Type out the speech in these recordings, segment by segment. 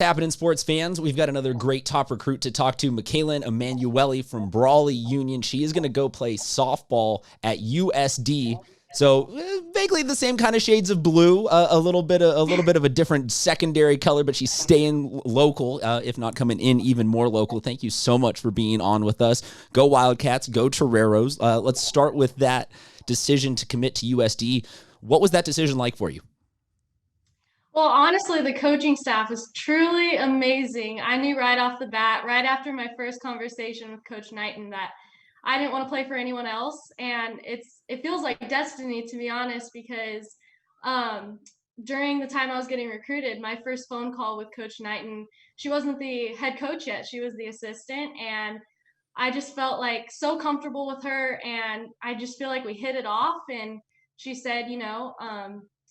Happening, sports fans? We've got another great top recruit to talk to, Mikalyn Emanuelli from Brawley Union. She is going to go play softball at USD. So vaguely the same kind of shades of blue, a little bit of a different secondary color, but she's staying local, if not coming in even more local. Thank you so much for being on with us. Go Wildcats, go Toreros. Let's start with that decision to commit to USD. What was that decision like for you? Well, honestly, the coaching staff is truly amazing. I knew right off the bat, right after my first conversation with Coach Knighton, that I didn't want to play for anyone else, and it feels like destiny, to be honest, because um, during the time I was getting recruited, my first phone call with Coach Knighton, she wasn't the head coach yet; she was the assistant, and I just felt like so comfortable with her, and I just feel like we hit it off. And she said,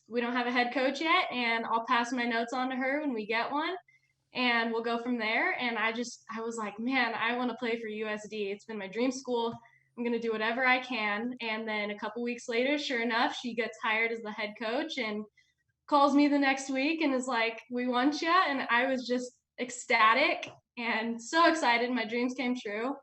we don't have a head coach yet, and I'll pass my notes on to her when we get one, and we'll go from there. And I was like, man, I want to play for USD. It's been my dream school. I'm going to do whatever I can. And then a couple weeks later, sure enough, she gets hired as the head coach and calls me the next week and is like, we want you. And I was just ecstatic and so excited. My dreams came true.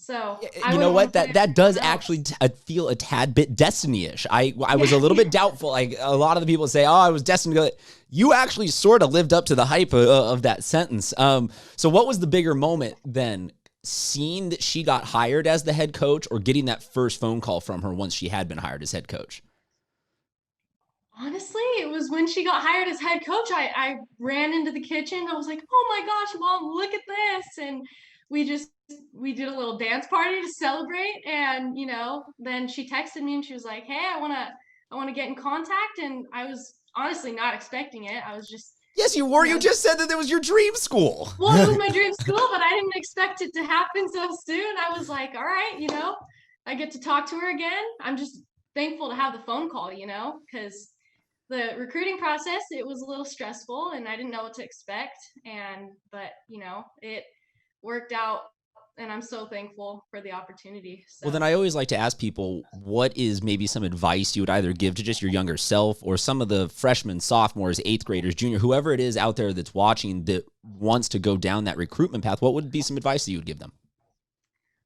So I You know wouldn't want what? to play That for does anyone actually else. feel a tad bit destiny-ish. I was a little bit doubtful. Like a lot of the people say, "Oh, I was destined to go." You actually sort of lived up to the hype of that sentence. So what was the bigger moment then? Seeing that she got hired as the head coach, or getting that first phone call from her once she had been hired as head coach? Honestly, it was when she got hired as head coach. I ran into the kitchen. I was like, "Oh my gosh, mom, look at this!" And we just we did a little dance party to celebrate. And then she texted me and she was like, "Hey, I wanna get in contact." And I was honestly not expecting it. I was just Yes, you were. you You know just said that it was your dream school. well, it was my dream school, but I didn't expect it to happen so soon. I was like, all right, I get to talk to her again. I'm just thankful to have the phone call, because the recruiting process, it was a little stressful and I didn't know what to expect. But it worked out, and I'm so thankful for the opportunity. Well, then So I always like to ask people, what is maybe some advice you would either give to just your younger self or some of the freshmen, sophomores, eighth graders, junior, whoever it is out there that's watching that wants to go down that recruitment path? What would be some advice that you would give them?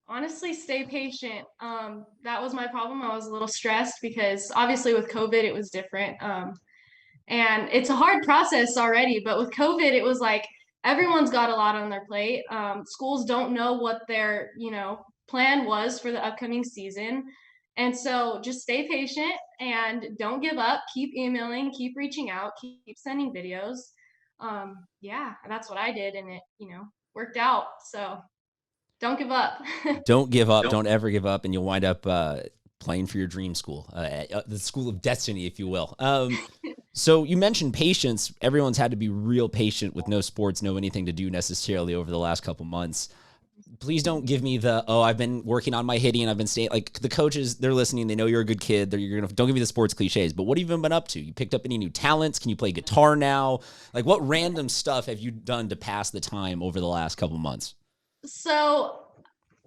honestly, stay patient. That was my problem. I was a little stressed because obviously with COVID, it was different. And it's a hard process already, but with COVID, it was like everyone's got a lot on their plate. Schools don't know what their plan was for the upcoming season. And so just stay patient and don't give up. Keep emailing, keep reaching out, keep sending videos. Yeah, that's what I did, and it worked out. So don't give up. Don't give up. Don't ever give up, and you'll wind up playing for your dream school, the school of destiny, if you will. So you mentioned patience. Everyone's had to be real patient with no sports, no anything to do necessarily over the last couple months. Please don't give me I've been working on my hitting. I've been staying, like, the coaches, they're listening. They know you're a good kid. Don't give me the sports cliches, but what have you been up to? You picked up any new talents? Can you play guitar now? Like, what random stuff have you done to pass the time over the last couple months? So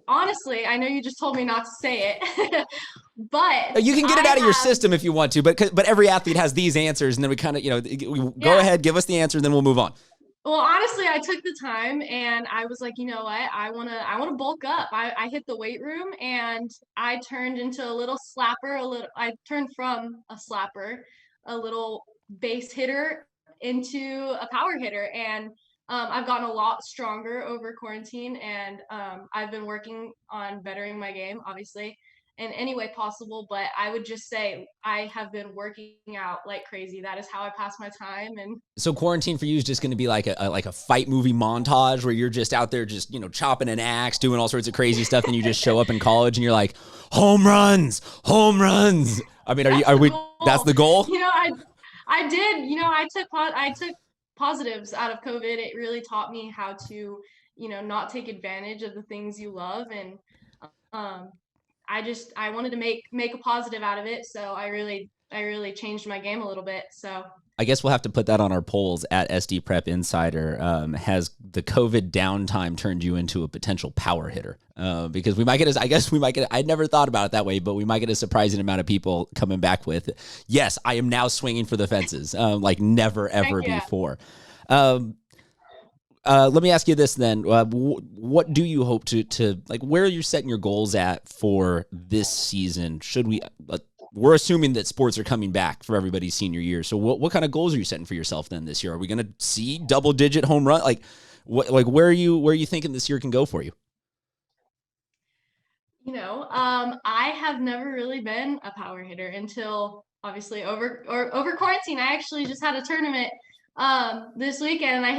honestly, I know you just told me not to say it, but You can get it I out of your have, system if you want to, but every athlete has these answers, and then we kind of, go yeah. ahead, give us the answer, and then we'll move on. Well, honestly, I took the time and I was like, you know what? I wanna bulk up. I hit the weight room and I turned into a little slapper, I turned from a slapper, a little base hitter into a power hitter. And I've gotten a lot stronger over quarantine, and I've been working on bettering my game, obviously, in any way possible. But I would just say I have been working out like crazy. That is how I pass my time. And So quarantine for you is just going to be like a fight movie montage where you're just out there just chopping an axe, doing all sorts of crazy stuff, and you just show up in college and you're like, home runs, home runs. I mean, that's are the we? That's goal. the goal. I did. I took positives out of COVID. It really taught me how to not take advantage of the things you love. And um, I wanted to make a positive out of it. So I really changed my game a little bit. So I guess we'll have to put that on our polls at SD Prep Insider. Has the COVID downtime turned you into a potential power hitter? Because we might get, I'd never thought about it that way, but we might get a surprising amount of people coming back with, yes, I am now swinging for the fences, like never, heck ever yeah. before. Um, let me ask you this then. What do you hope to like, where are you setting your goals at for this season? Should we, we're assuming that sports are coming back for everybody's senior year. So what kind of goals are you setting for yourself then this year? Are we going to see double-digit home run? Like, where are you thinking this year can go for you? I have never really been a power hitter until obviously over quarantine. I actually just had a tournament this weekend, and I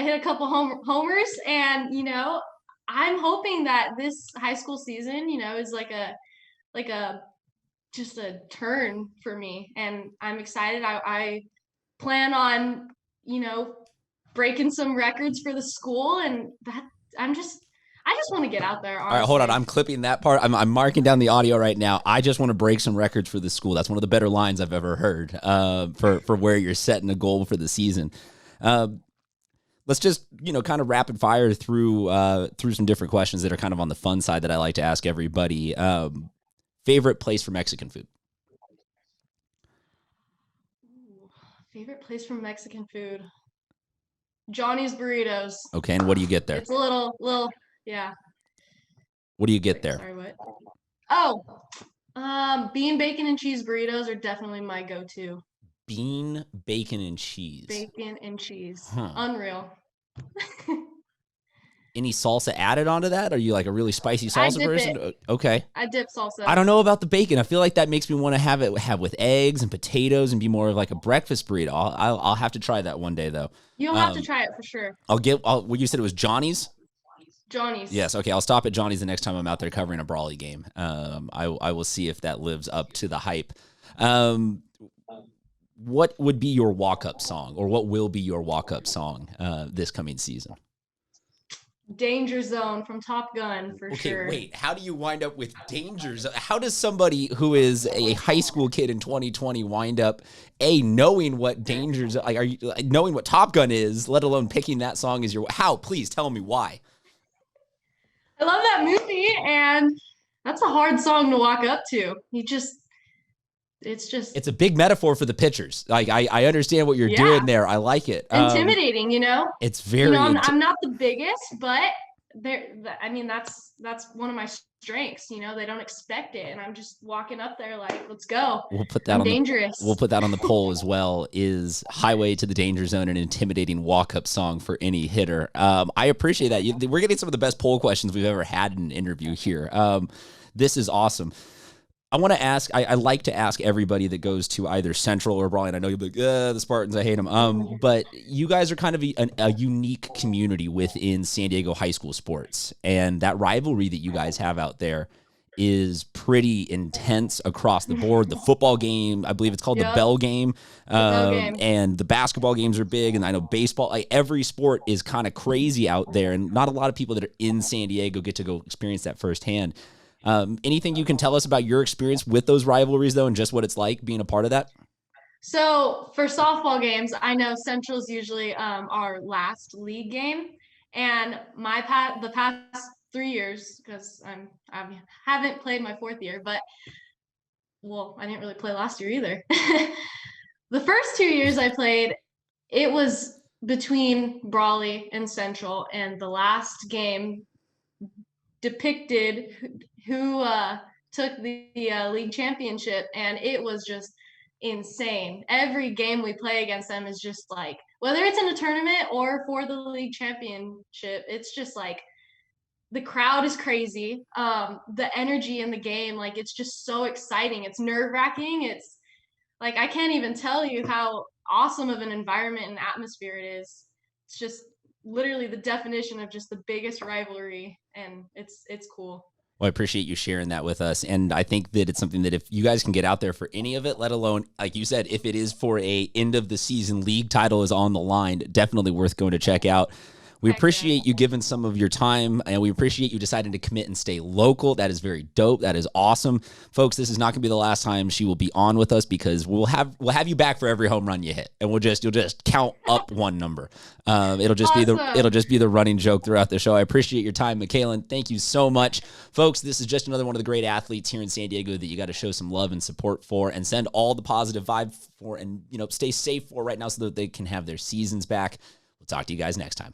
hit a couple homers, and I'm hoping that this high school season, is like a just a turn for me, and I'm excited. I plan on breaking some records for the school, and that I just want to get out there, honestly. All right, hold on. I'm clipping that part. I'm marking down the audio right now. I just want to break some records for the school. That's one of the better lines I've ever heard for where you're setting a goal for the season. Let's just, kind of rapid fire through some different questions that are kind of on the fun side that I like to ask everybody. Favorite place for Mexican food? Favorite place for Mexican food? Johnny's Burritos. Okay, and what do you get there? It's a little, yeah. What do you get there? Sorry, what? Oh, bean, bacon, and cheese burritos are definitely my go-to. Bean, bacon, and cheese. Bacon and cheese. Huh. Unreal. Any salsa added onto that? Are you like a really spicy salsa person? Okay. I dip salsa. I don't know about the bacon. I feel like that makes me want to have with eggs and potatoes and be more of like a breakfast burrito. I'll have to try that one day though. You'll have to try it for sure. What you said it was Johnny's? Johnny's. Yes. Okay. I'll stop at Johnny's the next time I'm out there covering a Brawley game. I will see if that lives up to the hype. What would be your walk-up song, or what will be your walk-up song this coming season? Danger Zone from Top Gun, for sure. Okay, wait. How do you wind up with Danger Zone? How does somebody who is a high school kid in 2020 wind up knowing what Danger Zone, like, are you knowing what Top Gun is, let alone picking that song as your? How? Please tell me why. I love that movie, and that's a hard song to walk up to. It's a big metaphor for the pitchers. Like I understand what you're doing there. I like it. Intimidating, It's very. I'm not the biggest, but that's one of my strengths. They don't expect it, and I'm just walking up there like, let's go. We'll put that dangerous. We'll put that on the poll as well. Is Highway to the Danger Zone an intimidating walk-up song for any hitter? I appreciate that. We're getting some of the best poll questions we've ever had in an interview here. This is awesome. I want to ask, I like to ask everybody that goes to either Central or Brawley, and I know you'll be like, the Spartans, I hate them. But you guys are kind of a unique community within San Diego high school sports. And that rivalry that you guys have out there is pretty intense across the board. The football game, I believe it's called the Bell game. And the basketball games are big. And I know baseball, like every sport is kind of crazy out there. And not a lot of people that are in San Diego get to go experience that firsthand. Anything you can tell us about your experience with those rivalries, though, and just what it's like being a part of that? So for softball games, I know Central's usually our last league game, and the past 3 years, because I haven't played my fourth year, but I didn't really play last year either. The first 2 years I played, it was between Brawley and Central, and the last game depicted who took the league championship, and it was just insane. Every game we play against them is just like, whether it's in a tournament or for the league championship, it's just like the crowd is crazy. The energy in the game, like, it's just so exciting. It's nerve-wracking. It's like, I can't even tell you how awesome of an environment and atmosphere it is. It's just literally the definition of just the biggest rivalry, and it's cool. Well, I appreciate you sharing that with us, and I think that it's something that if you guys can get out there for any of it, let alone, like you said, if it is for a end of the season league title is on the line, definitely worth going to check out. We appreciate you giving some of your time, and we appreciate you deciding to commit and stay local. That is very dope. That is awesome. Folks, this is not going to be the last time she will be on with us, because we'll have you back for every home run you hit, and you'll just count up one number. It'll just be the running joke throughout the show. I appreciate your time, Mikalyn. Thank you so much. Folks, this is just another one of the great athletes here in San Diego that you got to show some love and support for, and send all the positive vibe for, and stay safe for right now so that they can have their seasons back. We'll talk to you guys next time.